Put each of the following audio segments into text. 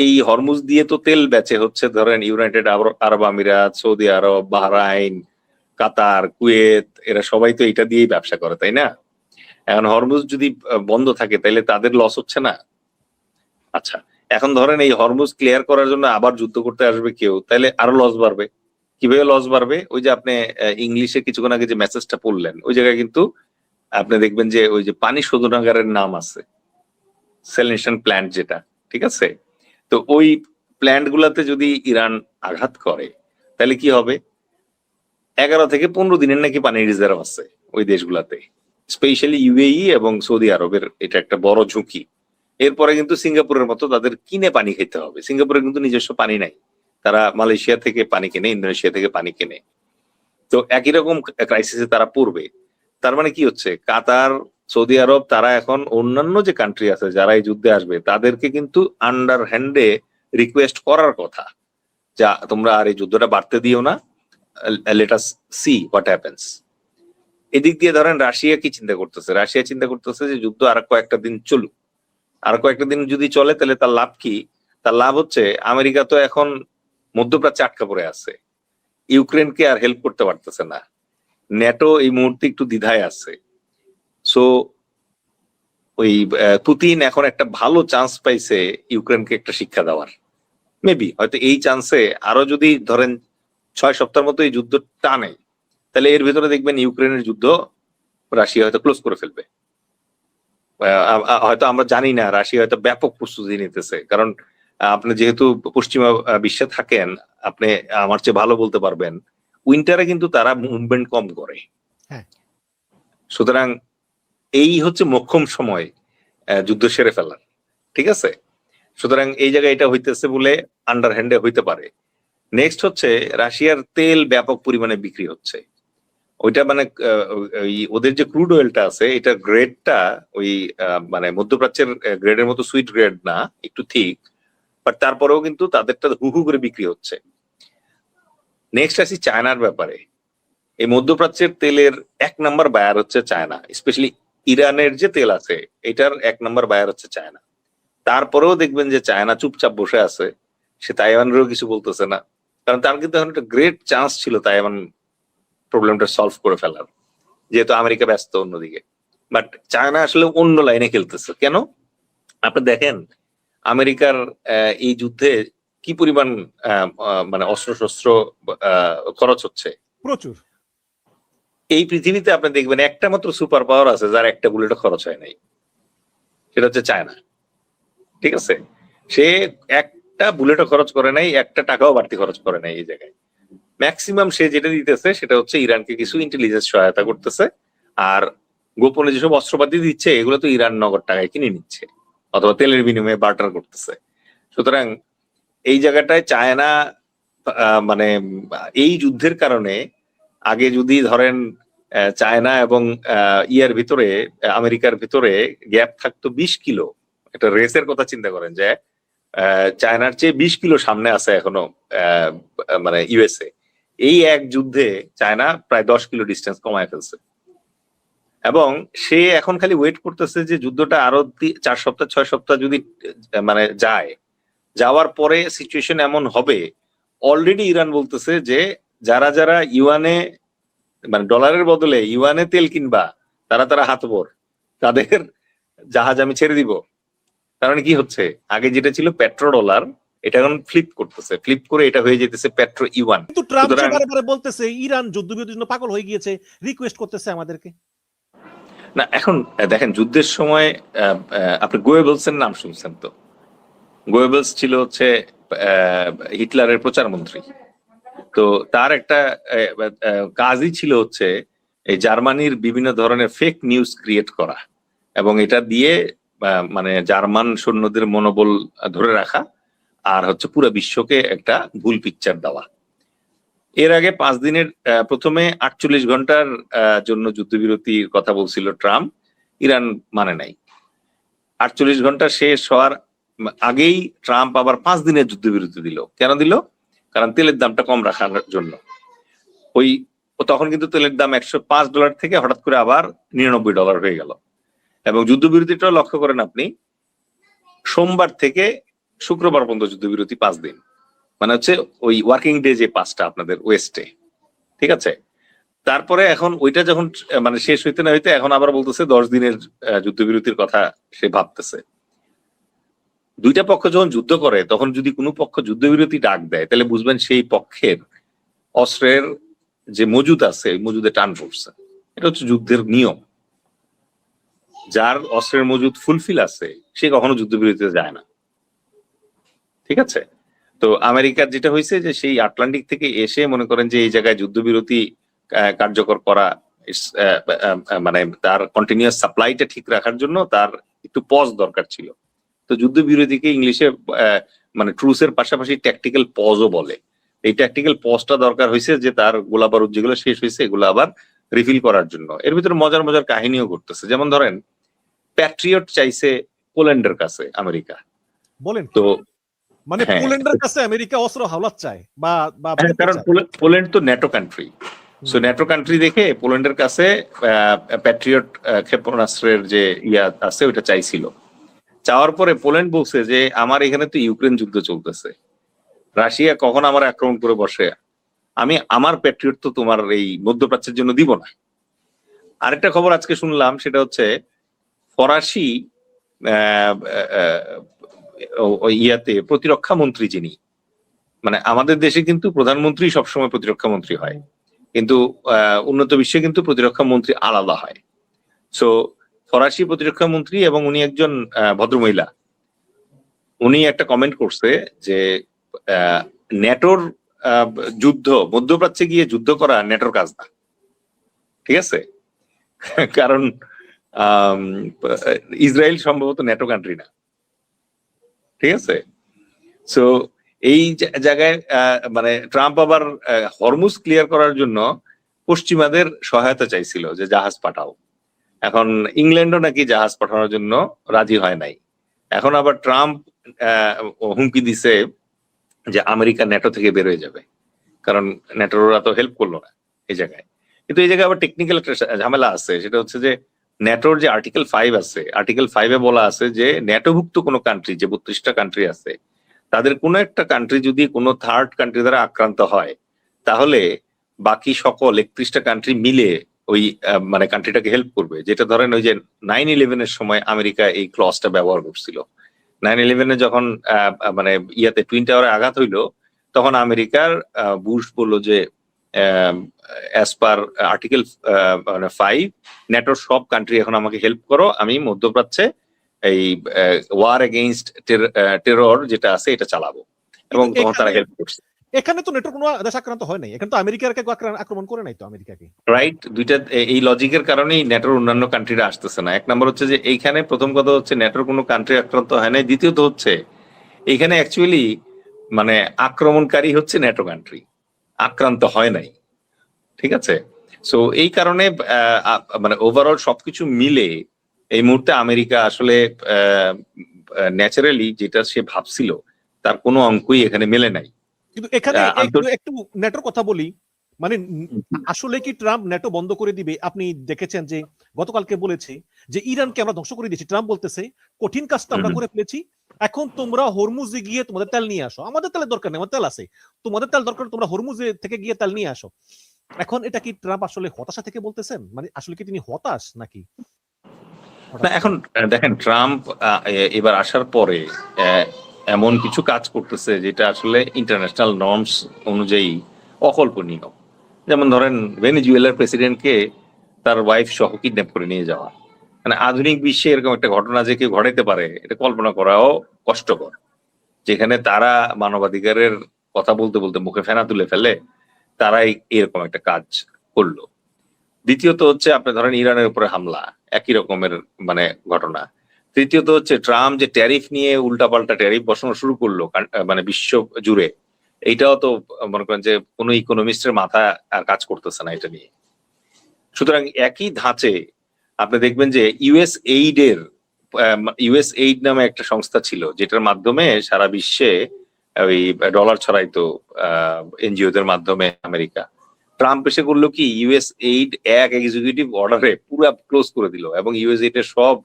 এই হরমুজ দিয়ে তো তেল বেচে হচ্ছে ধরেন ইউনাইটেড আরব আমিরাত, সৌদি আরব, বাহরাইন, কাতার, কুয়েত, এরা সবাই তো এটা দিয়েই ব্যবসা করে, তাই না? এখন হরমুজ যদি বন্ধ থাকে তাহলে তাদের লস হচ্ছে না? আচ্ছা, এখন ধরেন এই হরমুজ ক্লিয়ার করার জন্য আবার যুদ্ধ করতে আসবে কেউ, তাহলে আরো লস বাড়বে। কিভাবে লস বাড়বে? ওই যে আপনি ইংলিশে কিছুক্ষণ আগে যে মেসেজটা পড়লেন, ওই জায়গায় কিন্তু আপনি দেখবেন যে ওই যে পানি শোধনাগারের নাম আছে, স্যালিনেশন প্ল্যান্ট যেটা, ঠিক আছে? তো ওই প্ল্যান্ট গুলাতে যদি ইরান আঘাত করে তাহলে কি হবে? 11 থেকে 15 দিনের নাকি পানি রিজার্ভ আছে ওই দেশগুলাতে, স্পেশালি ইউএই এবং সৌদি আরবের এটা একটা বড় ঝুঁকি। এরপরে কিন্তু সিঙ্গাপুরের মতো তাদের কিনে পানি খেতে হবে। সিঙ্গাপুরের কিন্তু নিজস্ব পানি নাই, তারা মালয়েশিয়া থেকে পানি কেনে, ইন্দোনেশিয়া থেকে পানি কেনে। তো একই রকম ক্রাইসিসে তারা পড়বে। তার মানে কি হচ্ছে, কাতার, সৌদি আরব তারা এখন অন্যান্য যে কান্ট্রি আছে যারা এই যুদ্ধে আসবে তাদেরকে কিন্তু আন্ডার হ্যান্ডে রিকোয়েস্ট করার কথা, যা তোমরা আর এই যুদ্ধটা বাড়তে দিও না, let us see what happens. এদিক দিয়ে ধরেন রাশিয়া কি চিন্তা করতেছে? রাশিয়া চিন্তা করতেছে যে যুদ্ধ আর কয়েকটা দিন চলুক। আর কয়েকটা দিন যদি চলে তাহলে তার লাভ কি? তার লাভ হচ্ছে আমেরিকা তো এখন মধ্যপ্রাচ্যে আটকা পড়ে আছে, ইউক্রেনকে আর হেল্প করতে পারতেছে না, ন্যাটো এই মুহূর্তে একটু দ্বিধায় আছে। সো ওই পুতিন এখন একটা ভালো চান্স পাইছে ইউক্রেনকে একটা শিক্ষা দেওয়ার। মেবি হয়তো এই চান্সে আরো যদি ধরেন 6 সপ্তাহের মতো এই যুদ্ধ টানে, তাহলে এর ভিতরে দেখবেন ইউক্রেনের যুদ্ধ রাশিয়া হয়তো ক্লোজ করে ফেলবে। হয়তো আমরা জানি না, রাশিয়া হয়তো ব্যাপক প্রস্তুতি নিতেছে, কারণ আপনি যেহেতু পশ্চিমা বিশ্বে থাকেন, আপনি আমার চেয়ে ভালো বলতে পারবেন, উইন্টারে কিন্তু তারা মুভমেন্ট কম করে। সুতরাং এই হচ্ছে মোক্ষম সময় যুদ্ধ সেরে ফেলার, ঠিক আছে? সুতরাং এই জায়গায় এটা হইতেছে বলে আন্ডার হ্যান্ডে হইতে পারে। নেক্সট হচ্ছে রাশিয়ার তেল ব্যাপক পরিমাণে বিক্রি হচ্ছে। ওইটা মানে ওদের যে ক্রুড অয়েলটা আছে এটা গ্রেডটা ওই মানে মধ্যপ্রাচ্যের গ্রেডের মতো সুইট গ্রেড না, একটু ঠিক, বাট তারপরেও কিন্তু তাদেরটা হু হু করে বিক্রি হচ্ছে। নেক্সট আসি চায়নার ব্যাপারে। এই মধ্যপ্রাচ্যের তেলের 1 নাম্বার বায়ার হচ্ছে চায়না, স্পেশালি ইরানের যে তেল আছে এটার 1 নাম্বার বায়ার হচ্ছে চায়না। তারপরেও দেখবেন যে চায়না চুপচাপ বসে আছে, সে তাইওয়ানেরও কিছু বলতেছে না, কারণ তার কিন্তু এখন একটা গ্রেট চান্স ছিল তাইওয়ান প্রবলেমটা সলভ করে ফেলার, যেহেতু আমেরিকা ব্যস্ত অন্যদিকে। বাট চায়না আসলে অন্য লাইনে খেলতেছে। কেন? আপনি দেখেন আমেরিকার এই যুদ্ধে কি পরিমাণ মানে অস্ত্র শস্ত্র খরচ হচ্ছে, প্রচুর। এই পৃথিবীতে আপনি দেখবেন একটা মাত্র সুপার পাওয়ার আছে যার একটা বুলেটও খরচ হয় নাই, সেটা হচ্ছে চায়না, ঠিক আছে? সে একটা বুলেটও খরচ করে নাই, একটা টাকাও বাড়তি খরচ করে নাই এই জায়গায়। ম্যাক্সিমাম সে যেটা দিতেছে সেটা হচ্ছে ইরানকে কিছু ইন্টেলিজেন্স সহায়তা করতেছে, আর গোপনে যেসব অস্ত্রপাতি দিচ্ছে এগুলো তো ইরান নগদ টাকায় কিনে নিচ্ছে অথবা তেলের বিনিময়ে বার্টার করতেছে। সুতরাং এই জায়গাটায় চায়না মানে এই যুদ্ধের কারণে, আগে যদি ধরেন চায়না এবং ইয়ার ভিতরে আমেরিকার ভিতরে গ্যাপ থাকতো 20 কিলো, একটা রেসের কথা চিন্তা করেন যে চায়নার চেয়ে 20 কিলো সামনে আছে এখনো মানে ইউএসএ, এই এক যুদ্ধে চায়না প্রায় 10 কিলো ডিস্টেন্স কমায় ফেলছে। এবং সে এখন খালি ওয়েট করতেছে যে যুদ্ধটা আরো 4 সপ্তাহ 6 সপ্তাহ যদি মানে যায়, যাওয়ার পরে সিচুয়েশন এমন হবে, অলরেডি ইরান বলতেছে যে যারা যারা ইউয়ানে মানে ডলারের বদলে ইউয়ানে তেল কিনবা তারা তারা হাতবর, তাদের জাহাজ আমি ছেড়ে দিব। কারণ কি হচ্ছে, আগে যেটা ছিল পেট্রো ডলার, এটা এখন ফ্লিপ করতেছে, ফ্লিপ করে এটা হয়ে যেতেছে পেট্রো ইউয়ান। কিন্তু ট্রাম্প বারে বলতেছে ইরান যুদ্ধবিরতির জন্য পাগল হয়ে গিয়েছে, রিকোয়েস্ট করতেছে আমাদেরকে। না এখন দেখেন যুদ্ধের সময় আপনি গোয়েবলসের নাম শুনছেন তো? গোয়েবলস ছিল হচ্ছে হিটলারের প্রচার মন্ত্রী। তো তার একটা কাজই ছিল হচ্ছে এই জার্মানির বিভিন্ন ধরনের ফেক নিউজ ক্রিয়েট করা এবং এটা দিয়ে মানে জার্মান সৈন্যদের মনোবল ধরে রাখা আর হচ্ছে পুরো বিশ্বকে একটা ভুল পিকচার দেওয়া। এর আগে 5 দিনের প্রথমে 48 ঘন্টার জন্য যুদ্ধবিরতির কথা বলছিল ট্রাম্প, ইরান মানে নাই। 48 ঘন্টা শেষ হওয়ার আগেই ট্রাম্প আবার 5 দিনের যুদ্ধবিরতি দিল। কেন দিল? কারণ তেলের দামটা কম রাখার জন্য। ওই তখন কিন্তু তেলের দাম $105 থেকে হঠাৎ করে আবার $99 হয়ে গেল। এবং যুদ্ধবিরতিটাও লক্ষ্য করেন আপনি, সোমবার থেকে শুক্রবার পর্যন্ত যুদ্ধবিরতি 5 দিন, মানে হচ্ছে ওই ওয়ার্কিং ডে যে 5টা আপনাদের ওয়েস্টে, ঠিক আছে। তারপরে এখন ওইটা যখন মানে শেষ হইতে না হইতে এখন আবার বলতেছে 10 দিনের যুদ্ধবিরতির কথা সে ভাবতেছে। দুইটা পক্ষ যখন যুদ্ধ করে তখন যদি কোনো পক্ষ যুদ্ধবিরতি ডাক দেয় তাহলে বুঝবেন সেই পক্ষের অস্ত্রের যে মজুদ আছে মজুদে টান পড়ছে। এটা হচ্ছে যুদ্ধের নিয়ম। যার অস্ত্রের মজুদ ফুলফিল আছে সে কখনো যুদ্ধবিরতিতে যায় না, ঠিক আছে। তো আমেরিকার যেটা হয়েছে যে সেই আটলান্টিক থেকে এসে মনে করেন যে এই জায়গায় যুদ্ধবিরতি কার্যকর করা, মানে তার কন্টিনিউয়াস সাপ্লাইটা ঠিক রাখার জন্য তার একটু পজ দরকার ছিল। তো যুদ্ধবিরতিকে ইংলিশে মানে ট্রুসের পাশাপাশি ট্যাকটিক্যাল পজও বলে। এই ট্যাকটিক্যাল পজটা দরকার হয়েছে যে তার গোলা বারুদ যেগুলো শেষ হয়েছে এগুলো আবার রিফিল করার জন্য। এর ভিতরে মজার মজার কাহিনীও করতেছে, যেমন ধরেন প্যাট্রিয়ট চাইছে পোল্যান্ডের কাছে আমেরিকা। বলেন তো মানে হ্যাঁ, পোল্যান্ডের কাছে আমেরিকা অস্ত্র হাওলাত চায় বা বা কারণ পোল্যান্ড তো NATO country. So NATO country দেখে পোল্যান্ডের কাছে প্যাট্রিয়ট ক্ষেপণাস্ত্রের যে ইয়া আছে ওইটা চাইছিল। চাওয়ার পরে পোল্যান্ড বলছে যে আমার এখানে তো ইউক্রেন যুদ্ধ চলতেছে, রাশিয়া কখন আমার আক্রমণ করে বসে, আমি আমার প্যাট্রিয়ট তো তোমার এই মধ্যপ্রাচ্যের জন্য দিব না। আরেকটা খবর আজকে শুনলাম, সেটা হচ্ছে ফরাসি ইয়াতে প্রতিরক্ষা মন্ত্রী যিনি, মানে আমাদের দেশে কিন্তু প্রধানমন্ত্রী সবসময় প্রতিরক্ষা মন্ত্রী হয়, কিন্তু উন্নত বিশ্বে কিন্তু প্রতিরক্ষা মন্ত্রী আলাদা হয়। সো ফরাসি প্রতিরক্ষা মন্ত্রী এবং উনি একজন ভদ্রমহিলা, উনি একটা কমেন্ট করছে যে ন্যাটোর যুদ্ধ মধ্যপ্রাচ্যে গিয়ে যুদ্ধ করা ন্যাটোর কাজ না, ঠিক আছে। কারণ ইসরায়েল সম্ভবত ন্যাটো কান্ট্রি না, ঠিক আছে। সো এই জায়গায় মানে ট্রাম্প আবার হরমুজ ক্লিয়ার করার জন্য পশ্চিমাদের সহায়তা চাইছিল যে জাহাজ পাঠাও। এখন ইংল্যান্ডও নাকি জাহাজ পাঠানোর জন্য রাজি হয় নাই। এখন আবার ট্রাম্প হুমকি দিছে যে আমেরিকা ন্যাটো থেকে বের হয়ে যাবে, কারণ ন্যাটোরা তো হেল্প করলো না এই জায়গায়। কিন্তু এই জায়গায় আবার টেকনিক্যাল একটা ঝামেলা আছে, সেটা হচ্ছে যে ন্যাটোর যে আর্টিকেল 5 আছে, আর্টিকেল 5-এ বলা আছে যে ন্যাটোভুক্ত কোনো কান্ট্রি, যে 32টা কান্ট্রি আছে, তাদের কোনো একটা কান্ট্রি যদি কোনো থার্ড কান্ট্রি দ্বারা আক্রান্ত হয় তাহলে বাকি সকল 31টা কান্ট্রি মিলে ওই মানে কান্ট্রিটাকে হেল্প করবে। যেটা ধরেন ওই যে 9/11-এর সময় আমেরিকা এই ক্লজটা ব্যবহার করছিল। 9/11-এ যখন মানে ইয়াতে টুইন টাওয়ারে আঘাত হইলো তখন আমেরিকার বুশ বললো যে অ্যাজ পার আর্টিকেল মানে 5 ন্যাটোর সব কান্ট্রি এখন আমাকে হেল্প করো, আমি মধ্যপ্রাচ্যে এই ওয়ার এগেইনস্ট টেরর যেটা আছে এটা চালাবো, এবং তখন তারা হেল্প করছে। এখানে তো নেটোর কোনো দেশ আক্রান্ত হয় নাই, এখানে তো আমেরিকার আক্রমণ করে নাই তো আমেরিকাকে, রাইট। দুইটা এই লজিকের কারণেই ন্যাটোর অন্যান্য কান্ট্রিরা আসতেছে না। এক নম্বর হচ্ছে যে এইখানে প্রথম কথা হচ্ছে ন্যাটোর কোনো কান্ট্রি আক্রান্ত হয় নাই, দ্বিতীয়ত হচ্ছে এইখানে অ্যাকচুয়ালি মানে আক্রমণকারী হচ্ছে ন্যাটো কান্ট্রি, আক্রান্ত হয় নাই, ঠিক আছে। সো এই কারণে মানে ওভারঅল সবকিছু মিলে এই মুহূর্তে আমেরিকা আসলে ন্যাচারালি যেটা সে ভাবছিল তার কোনো অঙ্কই এখানে মেলে নাই। কিন্তু এখানে একটু নেটোর কথা বলি, মানে আসলে কি ট্রাম্প নেটো বন্ধ করে দিবে? আপনি দেখেছেন যে গতকালকে বলেছে যে ইরানকে আমরা ধ্বংস করে দিয়েছি, ট্রাম্প বলতেছে কঠিন কাজটা আমরা করে ফেলেছি, এখন তোমরা হরমুজে গিয়ে তোমাদের তেল নিয়ে আসো, আমাদের তেলের দরকার নেই, আমাদের তেল আছে, তোমাদের তেল দরকার, তোমরা হরমুজে থেকে গিয়ে তেল নিয়ে আসো। এখন এটা কি ট্রাম্প আসলে হতাশা থেকে বলতেছেন, মানে আসলে কি তিনি হতাশ নাকি? না, এখন দেখেন ট্রাম্প এবার আসার পরে এমন কিছু কাজ করতেছে যেটা আসলে ইন্টারন্যাশনাল নর্মস অনুযায়ী অকল্পনীয়। যেমন ধরেন ভেনেজুয়েলার প্রেসিডেন্টকে তার ওয়াইফ সহ কিডন্যাপ করে নিয়ে যাওয়া, মানে আধুনিক বিশ্বে এরকম একটা ঘটনা যে কেউ ঘটাইতে পারে এটা কল্পনা করাও কষ্টকর, যেখানে তারা মানবাধিকারের কথা বলতে বলতে মুখে ফেনা তুলে ফেলে, তারাই এরকম একটা কাজ করলো। দ্বিতীয়ত হচ্ছে আপনি ধরেন ইরানের উপরে হামলা, একই রকমের মানে ঘটনা। তৃতীয়ত হচ্ছে ট্রাম্প যে ট্যারিফ নিয়ে উল্টাপাল্টা ট্যারিফ বসানো শুরু করলো মানে বিশ্ব জুড়ে, এইটাও তো মনে করেন যে কোনো ইকোনমিস্টের মাথা আর কাজ করতেছে না এটা নিয়ে। সুতরাং একই ধাঁচে আপনি দেখবেন যে ইউএস এইড নামে একটা সংস্থা ছিল যেটার মাধ্যমে সারা বিশ্বে ওই ডলার ছড়াইতো এনজিওদের মাধ্যমে আমেরিকা। ট্রাম্প এসে করলো কি, ইউএস এইড এক এক্সিকিউটিভ অর্ডারে পুরো ক্লোজ করে দিল এবং ইউএস এইড এর সব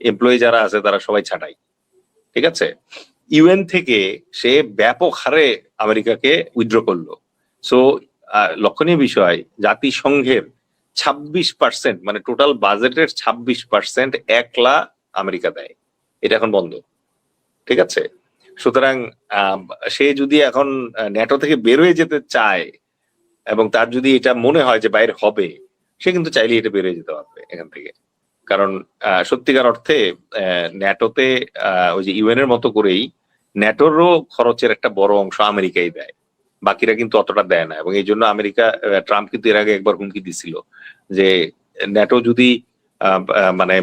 এমপ্লয়ি যারা আছে তারা সবাই ছাঁটাই, ঠিক আছে। ইউএন থেকে সে ব্যাপক হারে আমেরিকাকে উইথড্র করলো। সো লক্ষণীয় বিষয়, জাতিসংঘের 26%, মানে টোটাল বাজেটের 26% একলা আমেরিকা দেয়। এটা এখন বন্ধ, ঠিক আছে? সুতরাং সে যদি এখন ন্যাটো থেকে বের হয়ে যেতে চায় এবং তার যদি এটা মনে হয় যে বাইরে হবে, সে কিন্তু চাইলে এটা বের হয়ে যেতে পারবে এখান থেকে। কারণ সত্যিকার অর্থে ন্যাটোতে ওই যে ইউএন এর মতো করেই ন্যাটোরও খরচের একটা বড় অংশ আমেরিকাই দেয়, বাকিরা কিন্তু অতটা দেয় না। এবং এই জন্য আমেরিকা, ট্রাম্প কিন্তু এর আগে একবার হুমকি দিছিল যে ন্যাটো যদি মানে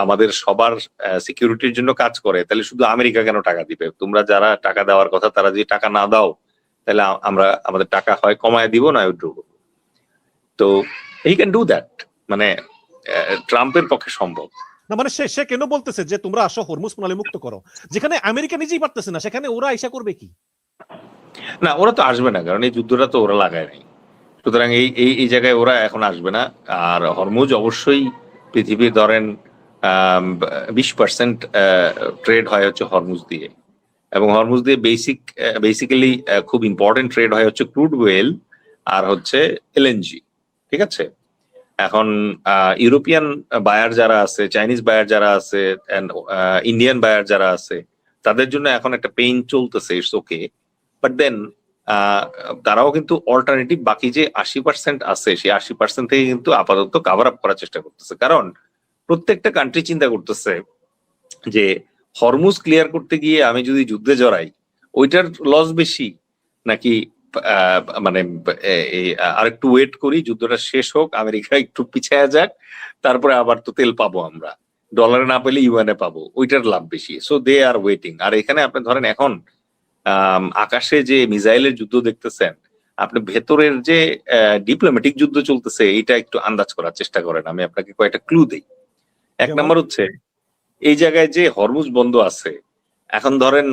আমাদের সবার সিকিউরিটির জন্য কাজ করে, তাহলে শুধু আমেরিকা কেন টাকা দিবে? তোমরা যারা টাকা দেওয়ার কথা তারা যদি টাকা না দাও, তাহলে আমরা আমাদের টাকা হয় কমায় দিব না উইথড্র করবো। তো হি ক্যান ডু দ্যাট, মানে ট্রাম্পের পক্ষে সম্ভব না। মানে সে কেন বলতেছে যে তোমরা আসো হরমুজ প্রণালী মুক্ত করো, যেখানে আমেরিকা নিজেই পারতেছে না, সেখানে ওরা আইসা করবে কি? না, ওরা তো আসবে না, কারণ এই যুদ্ধটা তো ওরা লাগায় নাই। সুতরাং এই জায়গায় ওরা এখন আসবে না। আর হরমুজ অবশ্যই পৃথিবীর ধরেন 20% ট্রেড হয় হচ্ছে হরমুজ দিয়ে, এবং হরমুজ দিয়ে বেসিক্যালি খুব ইম্পর্টেন্ট ট্রেড হয় হচ্ছে ক্রুড ওয়েল আর হচ্ছে এলএনজি, ঠিক আছে? এখন ইউরোপিয়ান বায়ার যারা আছে, চাইনিজ বায়ার যারা আছে, ইন্ডিয়ান বায়ার যারা আছে, তাদের জন্য এখন একটা পেইন চলতেছে, ইটস ওকে। বাট দেন তারাও কিন্তু অল্টারনেটিভ বাকি যে 80% আছে, সেই 80% থেকে কিন্তু আপাতত কাভার আপ করার চেষ্টা করতেছে। কারণ প্রত্যেকটা কান্ট্রি চিন্তা করতেছে যে হরমুজ ক্লিয়ার করতে গিয়ে আমি যদি যুদ্ধে জড়াই, ওইটার লস বেশি, নাকি মানে আরেকটু ওয়েট করি, যুদ্ধটা শেষ হোক, আমেরিকা একটু পিছায়া যাক, তারপরে আবার তো তেল পাবো আমরা, ডলারে না পেলে ইউএনএ পাবো, ওইটার লাভ বেশি। So they R waiting. আর এখানে আপনি ধরেন এখন আকাশে যে মিসাইলের যুদ্ধ দেখতেছেন, আপনি ভেতরের যে ডিপ্লোম্যাটিক যুদ্ধ চলতেছে, এটা একটু আন্দাজ করার চেষ্টা করেন। আমি আপনাকে কয়েকটা ক্লু দিই। এক যেমন? নম্বর হচ্ছে, এই জায়গায় যে হরমুজ বন্ধ আছে, এখন ধরেন